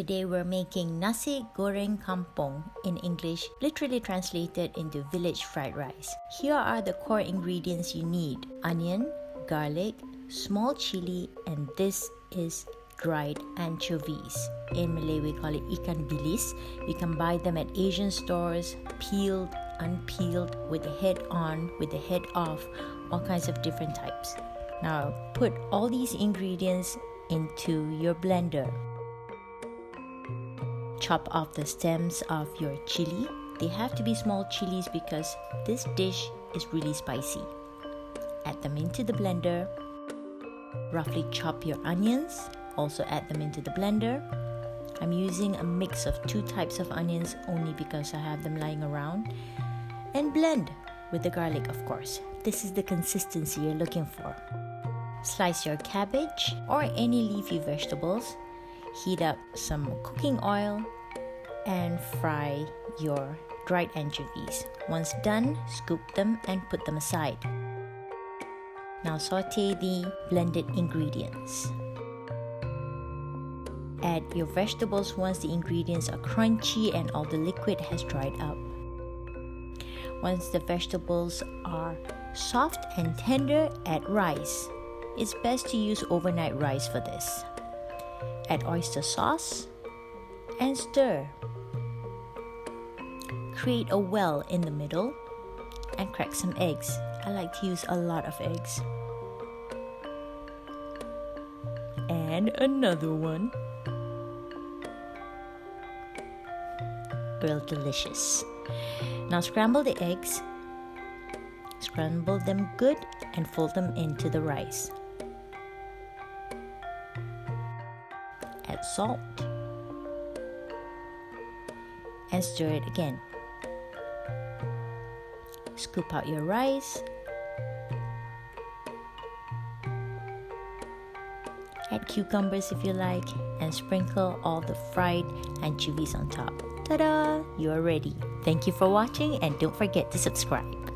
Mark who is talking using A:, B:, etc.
A: Today we're making Nasi Goreng Kampung, in English literally translated into village fried rice. Here are the core ingredients you need: onion, garlic, small chili, and this is dried anchovies. In Malay we call it ikan bilis. You can buy them at Asian stores, peeled, unpeeled, with the head on, with the head off, all kinds of different types. Now put all these ingredients into your blender. Chop off the stems of your chili. They have to be small chilies because this dish is really spicy. Add them into the blender. Roughly chop your onions. Also add them into the blender. I'm using a mix of two types of onions only because I have them lying around. And blend with the garlic, of course. This is the consistency you're looking for. Slice your cabbage or any leafy vegetables. Heat up some cooking oil and fry your dried anchovies. Once done, scoop them and put them aside. Now saute the blended ingredients. Add your vegetables once the ingredients are crunchy and all the liquid has dried up. Once the vegetables are soft and tender, add rice. It's best to use overnight rice for this. Add oyster sauce and stir. Create a well in the middle and crack some eggs. I like to use a lot of eggs. And another one. Real delicious. Now scramble the eggs. Scramble them good and fold them into the rice. Add salt and stir it again. Scoop out your rice. Add cucumbers if you like and sprinkle all the fried anchovies on top. Ta-da! You are ready. Thank you for watching and don't forget to subscribe.